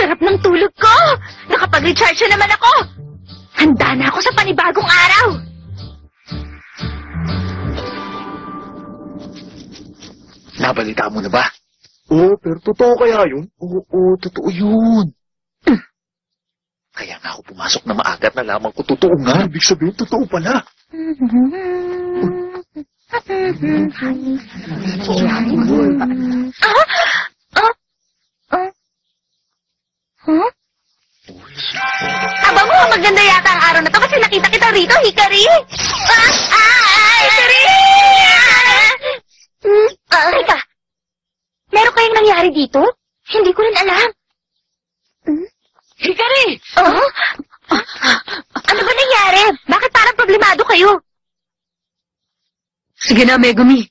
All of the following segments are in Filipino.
sarap ng tulog ko! Nakapag-recharge na naman ako! Handa na ako sa panibagong araw! Nabalita mo na ba? Oo, pero totoo kaya yun? Oo, totoo yun. Kaya nga ako pumasok na maaga at nalaman ko totoo nga. Ibig sabihin, totoo pala. Aba mo, maganda yata ang araw na to kasi nakita kita rito, Hikari! Hikari! Teka, meron kayong nangyari dito? Hindi ko rin alam. Hikari! Ano ba nangyari? Bakit parang problemado kayo? Sige na, Megumi.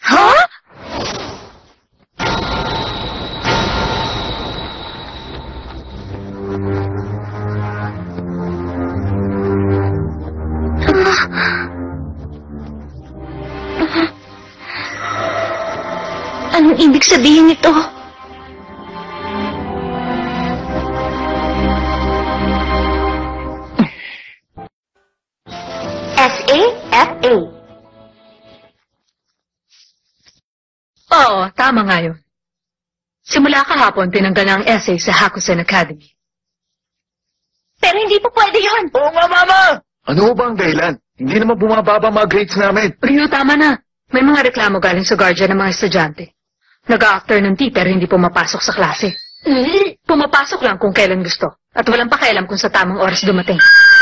Huh? Anong ibig sabihin nito? S.A.F.A. Oo, tama nga yun. Simula kahapon, tinanggal na ang essay sa Hakusen Academy. Pero hindi po pwede yun. Oo nga, Mama! Ano ba ang dahilan? Hindi naman bumababa mga grades namin. Rio, tama na. May mga reklamo galing sa guardian ng mga estudyante. Nag-a-afternoon tea pero hindi pumapasok sa klase. Pumapasok lang kung kailan gusto. At walang pakialam kung sa tamang oras dumating.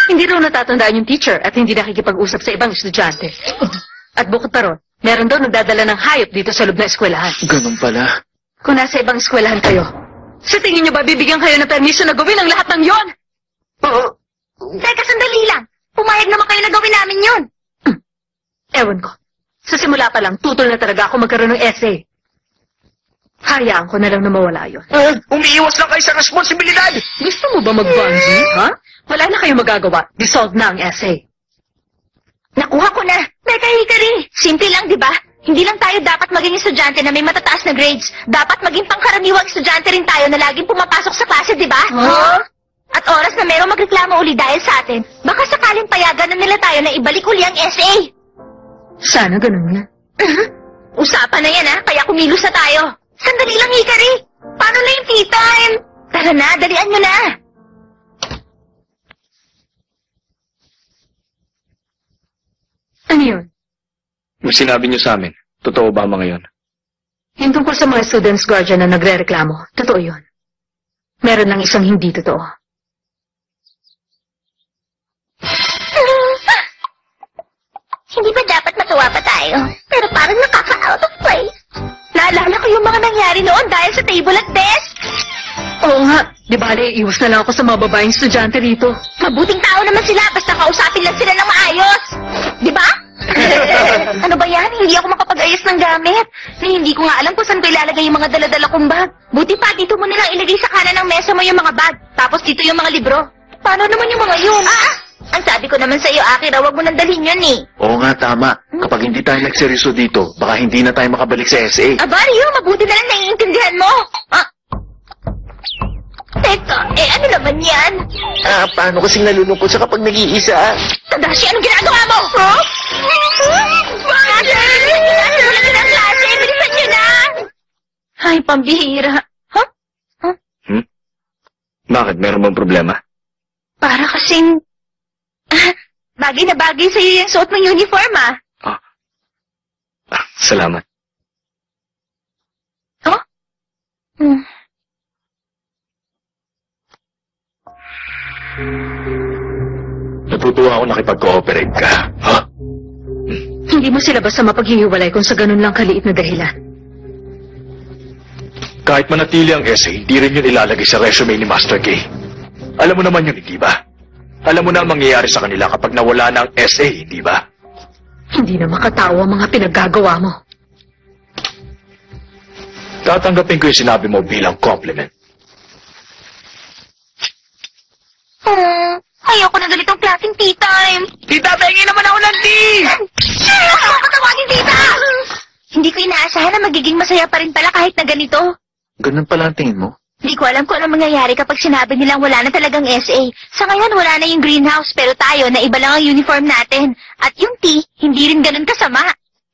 Hindi raw natatandaan yung teacher at hindi nakikipag-usap sa ibang estudyante. At bukod pa ron, meron daw nagdadala ng hayop dito sa loob na eskwelahan. Ganun pala. Kung nasa ibang eskwelahan kayo, sa tingin nyo ba bibigyan kayo ng permiso na gawin ang lahat ng yon? Teka, sandali lang. Pumayag naman kayo na gawin namin yun. Ewan ko. Sa simula pa lang, tutol na talaga ako magkaroon ng essay. Hayaan ko na lang na mawala yun. Umiiwas lang kayo sa responsibilidad! Gusto mo ba mag-bungee, ha? Wala na kayong magagawa. Dissolve na ang essay. Nakuha ko na. Teka, Hikari. Simple lang, di ba? Hindi lang tayo dapat maging estudyante na may matataas na grades. Dapat maging pangkaraniwang estudyante rin tayo na laging pumapasok sa klase, di ba? Huh? At oras na merong magreklamo uli dahil sa atin, baka sakaling payagan na nila tayo na ibalik uli ang essay. Sana ganun nga. Usapan na yan, ha? Kaya kumilos na tayo. Sandali lang, Hikari. Paano na yung tea time? Tara na, dalian mo na. Ano yun? Yung sinabi niyo sa amin, totoo ba mga yun? Yung tungkol sa mga students guardian na nagre-reklamo, totoo yun. Meron lang isang hindi totoo. Hindi ba dapat matuwa pa tayo? Pero parang nakaka-out of place. Naalala ko yung mga nangyari noon dahil sa table at desk. Oo nga. Di bale, iwas na lang ako sa mga babaeng estudyante rito. Mabuting tao naman sila basta kausapin lang sila ng maayos. Di ba? Ano ba yan? Hindi ako makapag-ayos ng gamit. Na hindi ko nga alam kung saan ko ilalagay yung mga dala-dala kong bag. Buti pa, dito mo nilang ilagay sa kanan ng mesa mo yung mga bag. Tapos dito yung mga libro. Paano naman yung mga yun? Ang sabi ko naman sa iyo, Akira, wag mo nang dalhin yun eh. Oo nga, tama. Kapag hindi tayo nagseryoso dito, baka hindi na tayo makabalik sa SA. Aba, Rio, mabuti na lang naiintindihan mo. Teka, ano naman yan? Paano kasing nalulungkot sa kapag nag-iisa? Tadashi, anong ginagawa mo? Huh? Bakit? Wala na ng klase, bilisan nyo na! Ay, pambihira. Huh? Bakit? Meron bang problema? Para kasing... bagay na bagay sa'yo yung suot ng uniform, Salamat. Huh? Natutuwa ako nakipag-cooperate ka. Hindi mo sila basta mapaghihiwalay kung sa ganun lang kaliit na dahilan. Kahit manatili ang essay, hindi rin yun ilalagay sa resume ni Master K. Alam mo naman yun, hindi ba? Alam mo na ang mangyayari sa kanila kapag nawala na ang essay, hindi ba? Hindi na makatawa ang mga pinaggagawa mo. Tatanggapin ko yung sinabi mo bilang compliment. Ayoko na ganitong klaseng tea time. Tita, pengi naman ako ng tea! Ayaw ko tawagin, tita! Hindi ko inaasahan na magiging masaya pa rin pala kahit na ganito. Ganun pala ang tingin mo? Hindi ko alam kung ano mangyayari kapag sinabi nilang wala na talagang SA. Sa ngayon, wala na yung greenhouse, pero tayo, na iba lang ang uniform natin. At yung T, hindi rin ganun kasama.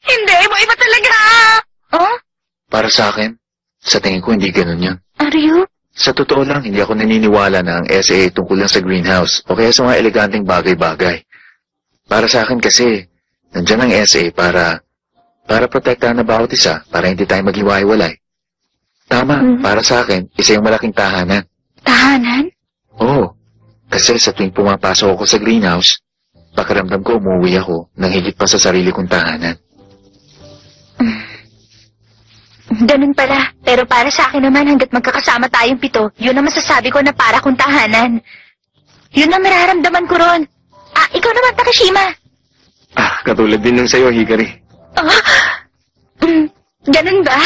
Hindi, iba talaga! Oh? Para sa akin, sa tingin ko hindi ganun yan. Are you? Sa totoo lang, hindi ako naniniwala na ang SA tungkol lang sa greenhouse o kaya sa mga eleganteng bagay-bagay. Para sa akin kasi, nandiyan ang SA para protektahan na bawat isa, para hindi tayo maghiwa-hiwalay. Tama, para sa akin, isa yung malaking tahanan. Tahanan? Oo, kasi sa tuwing pumapasok ako sa greenhouse, pakiramdam ko umuwi ako nang higit pa sa sarili kong tahanan. Ganun pala. Pero para sa akin naman, hanggat magkakasama tayong 7, yun ang masasabi ko na para kong tahanan. Yun ang mararamdaman ko ron. Ah, ikaw naman, Takashima. Katulad din ng sa'yo, Hikari. Ganun ba?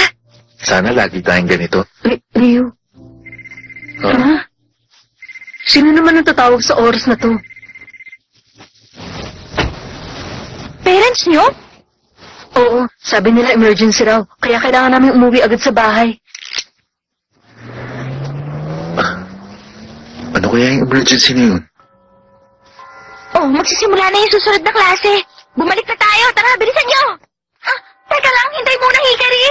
Sana lagi tayong ganito. Ryu, Huh? sino naman ang tatawag sa oras na to? Parents nyo? Oo, sabi nila emergency raw, kaya kailangan namin umuwi agad sa bahay. Ano kaya yung emergency na yun? Oh, magsisimula na yung susunod na klase. Bumalik na tayo. Tara, bilisan nyo. Teka lang, hintay muna, Hikari.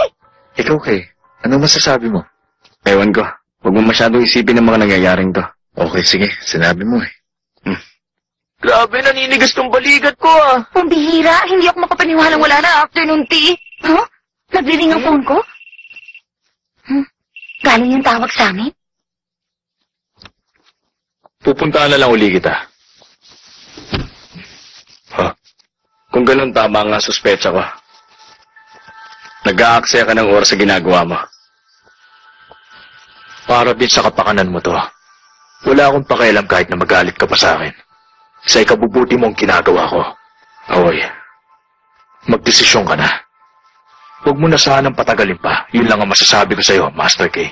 Ikaw, Kay, ano masasabi mo? Ewan ko. Huwag mo masyadong isipin ang mga nangyayaring to. Okay, sige, sinabi mo eh. Grabe, naninigas tong balikat ko Ang bihira, hindi ako makapaniwalang wala na afternoon tea. Huh? Nagriring ang phone ko? Galing yung tawag sa amin? Pupuntaan na lang uli kita. Kung ganun, tama nga suspecha ko. Nag-aaksaya ka ng oras sa ginagawa mo. Para din sa kapakanan mo to. Wala akong pakialam kahit na magalit ka pa sa akin. Sa ikabubuti mong ginagawa ko. Aoy, magdesisyon ka na. Huwag mo na sanang patagalin pa. Yun lang ang masasabi ko sa'yo, Master K.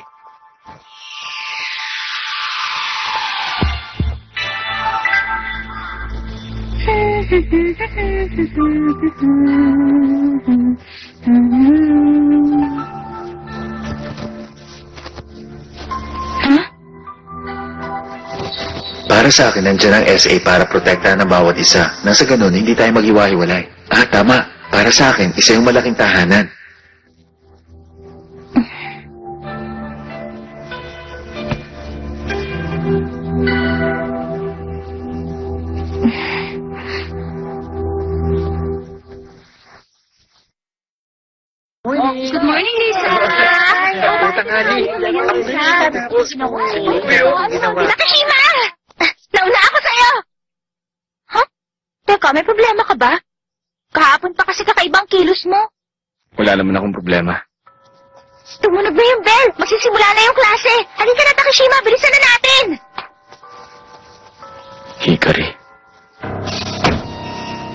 Para sa akin, nandiyan ang SA para protektahan ng bawat isa. Nang sa ganun, hindi tayo maghiwa-hiwalay. Tama. Para sa akin, isa yung malaking tahanan. Good morning, Lisa. Nakashima! Nauna ako sa'yo! Huh? Teka, may problema ka ba? Kahapon pa kasi kakaibang kilos mo. Wala naman akong problema. Tumunog na yung bell! Magsisimula na yung klase! Halika na, Takashima! Bilisan na natin! Hikari.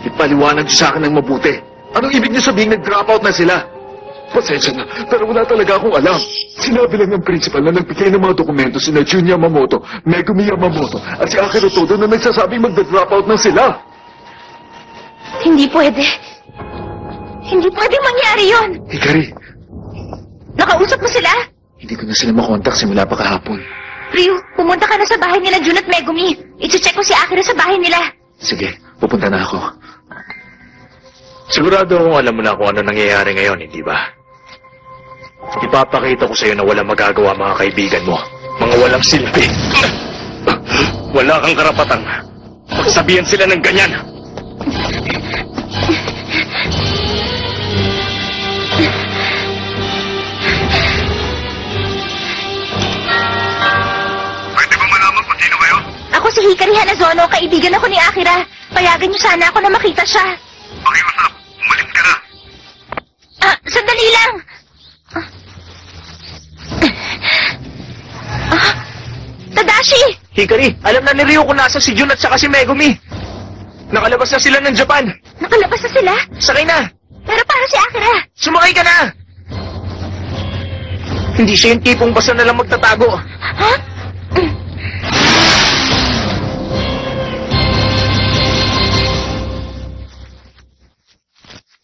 Ipaliwanag niyo sa akin ng mabuti. Anong ibig niyo sabihin nag-drop out na sila? Pasensya na, pero wala talaga akong alam. Sinabi lang ng principal na nagbigay ng mga dokumento sina Jun Yamamoto, Megumi Yamamoto, at si Akira Todo na nagsasabing magda-drop out na sila. Hindi pwede. Hindi pwede mangyari yun! Hikari, Nakausap mo sila? hindi ko na sila makontak simula pa kahapon. Ryu, pumunta ka na sa bahay nila Jun at Megumi. I-check ko si Akira sa bahay nila. Sige, pupunta na ako. Sigurado akong alam mo na kung ano nangyayari ngayon, hindi ba? Ipapakita ko sa'yo na walang magagawa mga kaibigan mo. Mga walang silbi. Wala kang karapatang magsabihan sila ng ganyan. Pwede ba malaman kung sino kayo? Ako si Hikari Hanazono, kaibigan ako ni Akira. Payagan niyo sana ako na makita siya. Pakiusap, umalis ka na. Sandali lang. Tadashi! Hikari, alam na ni Ryo kung nasa si Jun at saka si Megumi. Nakalabas na sila ng Japan. Nakalabas na sila? Sakay na. Pero para si Akira. Sumakay ka na. Hindi siya yung tipong basta na lang magtatago. Ha?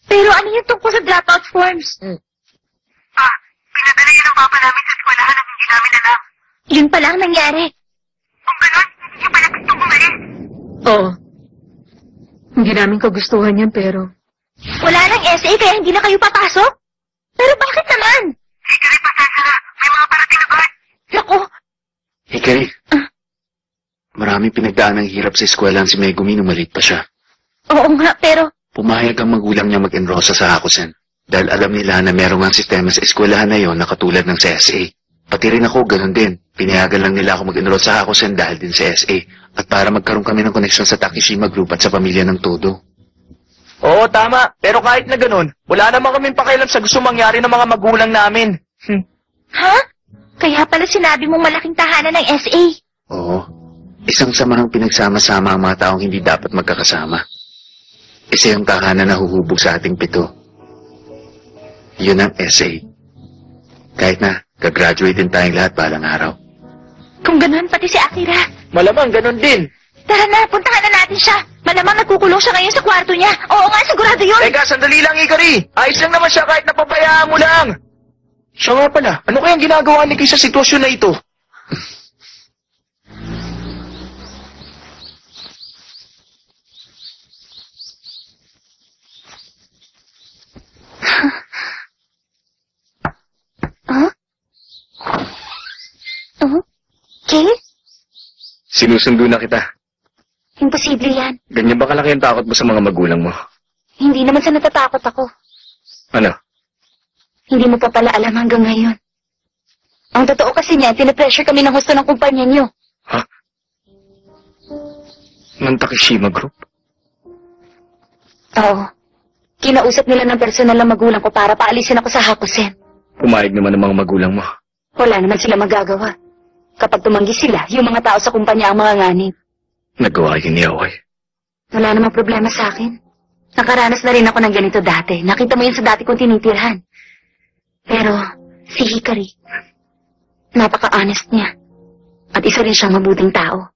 Pero ano yung tungkol sa dropout forms? Pinadala yun ng papa namin sa eskwelahan namin alam. Yun pala ang nangyari. Kung gano'n, hindi pala gusto umalis. Oo. Hindi namin kagustuhan yan, pero... Wala nang SA kaya hindi na kayo papasok? Pero bakit naman? Hikari, pasensya na. May mga parating na guard. Naku, Hikari, maraming pinagdaan ng hirap sa eskwelahan si Megumi nung maliit pa siya. oo nga, pero... Pumayag ang magulang niya mag-enrosa sa Hakusen dahil alam nila na merong ang sistema sa eskwelahan na yon na katulad ng sa SA. Pati rin ako, ganun din. Pinayagan lang nila ako mag-enroll sa Hakusen dahil din sa SA at para magkaroon kami ng koneksyon sa Takeshima Group at sa pamilya ng Todo. Oo, tama. Pero kahit na ganun, wala naman kaming pakialam sa gusto mangyari ng mga magulang namin. Ha? Kaya pala sinabi mong malaking tahanan ng SA. Oo, isang samahang pinagsama-sama ang mga taong hindi dapat magkakasama. Isa yung tahanan na huhubog sa ating 7. Yun ang SA. Kahit na, gagraduate din tayong lahat balang araw. Kung gano'n, pati si Akira. Malamang ganun din. Tara na, puntahan na natin siya. Malamang nagkukulong siya ngayon sa kwarto niya. Oo nga, sigurado yun. Teka, sandali lang, Hikari. Ayos lang naman siya kahit napabayaan mo lang. Siya nga pala, ano kayang ginagawa ni Kay sa sitwasyon na ito? Huh? Oh? Kay? Sinusundo na kita. Imposible yan. Ganyan ba kalaki ang takot mo sa mga magulang mo? Hindi naman sa natatakot ako. Ano? Hindi mo pa pala alam hanggang ngayon. Ang totoo kasi niya, tinipressure kami ng gusto ng kumpanya niyo. Ha? Ng Takeshima Group? Oo. Kinausap nila ng personal na magulang ko para paalisin ako sa Hakusen. Pumayag naman ng mga magulang mo. Wala naman sila magagawa. Kapag tumanggi sila, yung mga tao sa kumpanya ang mga nganib. Nagawa yun ni Aoy. Wala namang problema sa akin. Nakaranas na rin ako ng ganito dati. Nakita mo yun sa dati kong tinitirhan. Pero, si Hikari, napaka-honest niya. At isa rin siyang mabuting tao.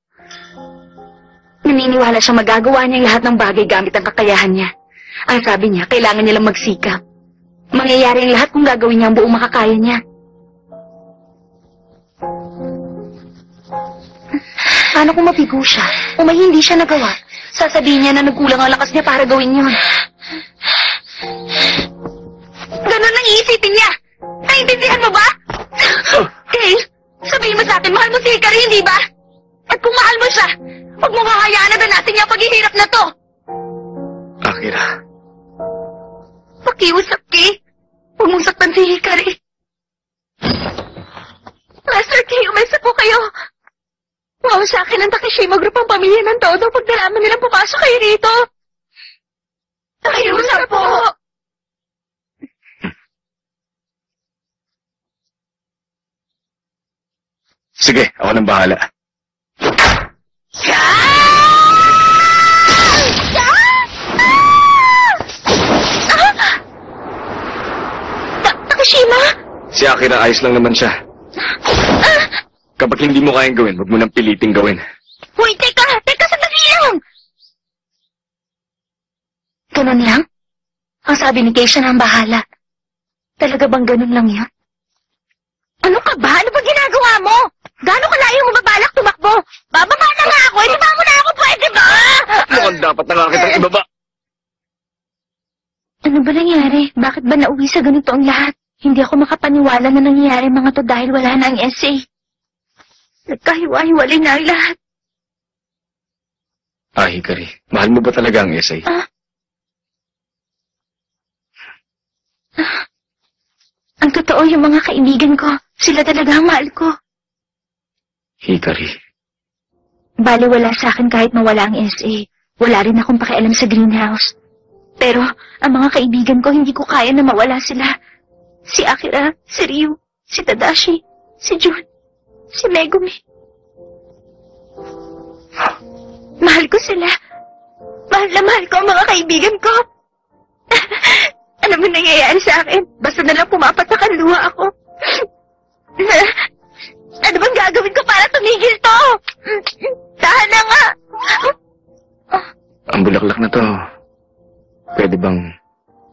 Naniniwala siyang magagawa niya lahat ng bagay gamit ang kakayahan niya. Ang sabi niya, kailangan niya lang magsikap. Mangyayari ang lahat kung gagawin niya ang buong makakaya niya. Paano kung mabigo siya? O may hindi siya nagawa? Sasabihin niya na nagkulang ang lakas niya para gawin yun. Ganon ang iisipin niya. Naintindihan mo ba? Kay, sabihin mo sa akin, mahal mo si Hikari, hindi ba? At kung mahal mo siya, huwag mo kakayaan na natin niya ang paghihirap na to. Akira. Pakiusap, Kay. Huwag mong saktan si Hikari. Master Kay, umaysa po kayo. Wow, sa akin ang Takeshima Group ang pamilya ng Todo pag nalaman nilang pumasok kayo rito. Pakiusap po. Sige, ako nang bahala. Takeshima? Si Akira, ayos lang naman siya. Kapag hindi mo kayang gawin, huwag mo nang piliting gawin. Hoy, teka! Teka, sandali lang! Ganun lang? Ang sabi ni Kay, siya na ang bahala. Talaga bang ganun lang yun? Ano ka ba? Ano ba ginagawa mo? Gano'ng kalayo mo babalak tumakbo? Bababa na nga ako! Ibaba mo na ako, pwede ba? Mukhang dapat na nga kitang ibaba. Ano ba nangyari? Bakit ba nauwi sa ganito ang lahat? Hindi ako makapaniwala na nangyayari mga to dahil wala na ang SA. Nagkahiwa-hiwalay na ang lahat. Ah, Hikari, mahal mo ba talaga ang essay? Ang totoo, yung mga kaibigan ko, sila talaga ang mahal ko. Hikari. Bali, wala sa akin kahit mawala ang SA. Wala rin akong pakialam sa greenhouse. Pero, ang mga kaibigan ko, hindi ko kaya na mawala sila. Si Akira, si Ryu, si Tadashi, si Jun, si Megumi. Mahal ko sila. Mahal na mahal ko ang mga kaibigan ko. Alam mo nangyayari sa akin? Basta na lang pumapatak ang luha ako. Ano bang gagawin ko para tumigil to? Tahan na nga. Ang bulaklak na to, pwede bang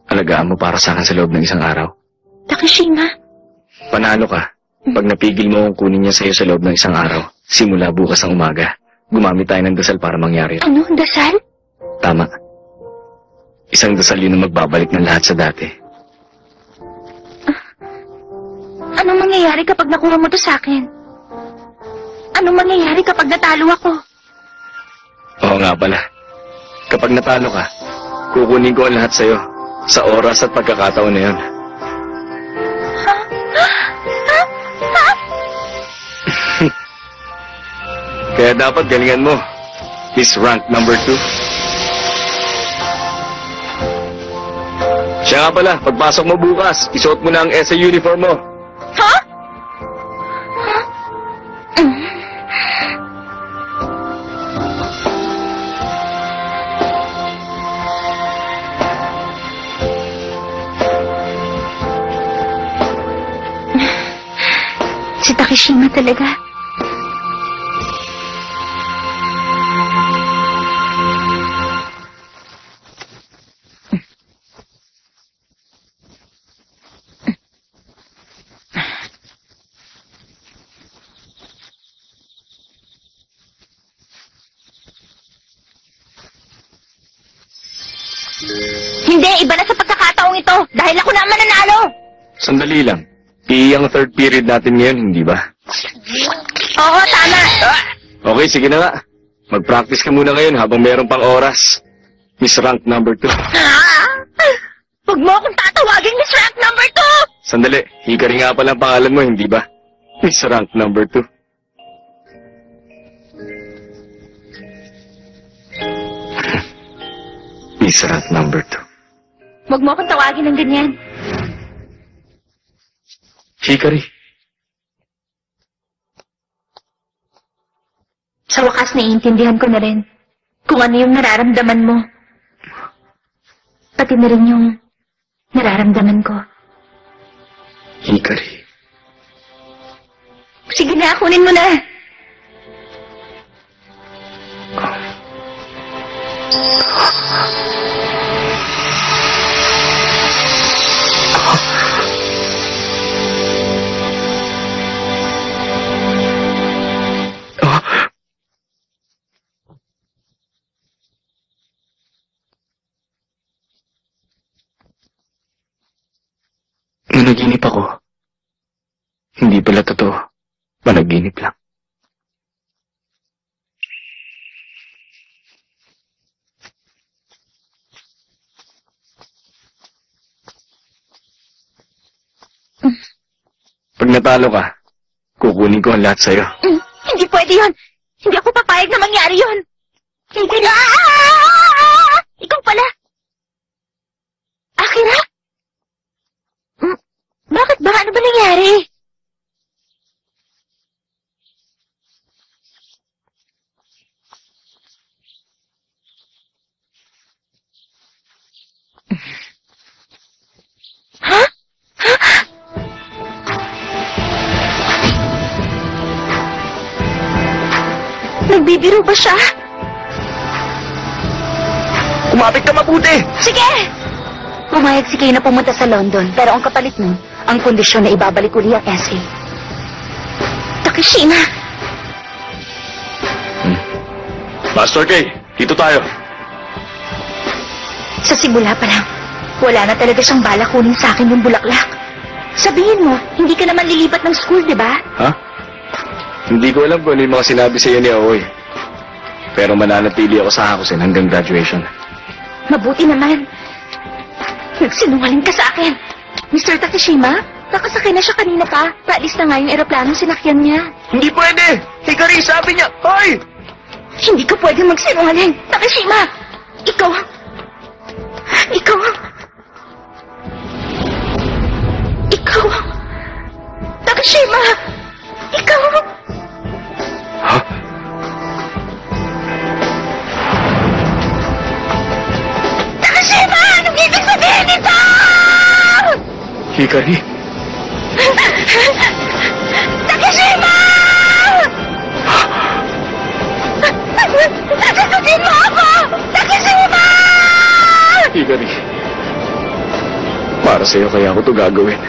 alagaan mo para sa akin sa loob ng isang araw? Takeshima, Panalo ka. Pag napigil mo kung kunin niya sa'yo sa loob ng isang araw, simula bukas ng umaga, gumamit tayo ng dasal para mangyari yun. Ano? Dasal? Tama. Isang dasal yun na magbabalik ng lahat sa dati. Anong mangyayari kapag nakuha mo to sa akin? Anong mangyayari kapag natalo ako? Oo nga pala. Kapag natalo ka, kukunin ko ang lahat sa'yo sa oras at pagkakataon na yun. Kaya dapat galingan mo. Miss Rank number 2. Siya nga pala, pagpasok mo bukas, isuot mo na ang SA uniform mo. Ha? Si Takeshima talaga. Hindi, iba na sa pagkakataong ito. Dahil ako na ang mananalo. Sandali lang. PE ang third period natin ngayon, hindi ba? Oo, tama. Okay, sige na nga. Mag-practice ka muna ngayon habang meron pang oras. Miss Rank number 2. Huwag mo akong tatawagin Miss Rank number 2. Sandali, Hikari nga pala ang pangalan mo, hindi ba? Miss Rank number 2. Miss Rank number 2. Huwag mo akong tawagin ng ganyan. Hikari. Sa wakas, naiintindihan ko na rin kung ano yung nararamdaman mo. Pati na rin yung nararamdaman ko. Hikari. Sige na, kunin mo na. Nanaginip ako. Hindi pala totoo. Panaginip lang. Pag natalo ka, kukunin ko ang lahat sa'yo. Hindi pwede yun. Hindi ako papayag na mangyari yun. Hindi na. Ikaw pala. Akira? Bakit ba? Ano ba nangyari? Ha? Nagbibiro ba siya? Kumapit ka mabuti! Sige! Pumayag si Kay na pumunta sa London, pero ang kapalit nun, ang kondisyon na ibabalik uli ang SA. Takeshima! Master K, dito tayo. Sa simula pa lang, wala na talaga siyang bala kunin sa akin yung bulaklak. Sabihin mo, hindi ka naman lilipat ng school, di ba? Ha? Hindi ko alam kung ano yung mga sinabi sa iyo ni Aoy. Pero mananatili ako sa Hakusen hanggang graduation. Mabuti naman. Nagsinungaling ka sa akin. Mr. Takeshima, nakasakay na siya kanina pa. Paalis na nga yung eroplanong sinakyan niya. Hindi pwede! Hikari, sabi niya! Hoy! Hindi ka pwede magsinungaling. Takeshima! Ikaw... Takeshima! Ikaw... Ha? Takeshima! Anong ibig sabihin nito? Hikari? Takeshima! Sasagutin mo ako! Takeshima! Hikari. Para sa'yo kaya ako ito gagawin.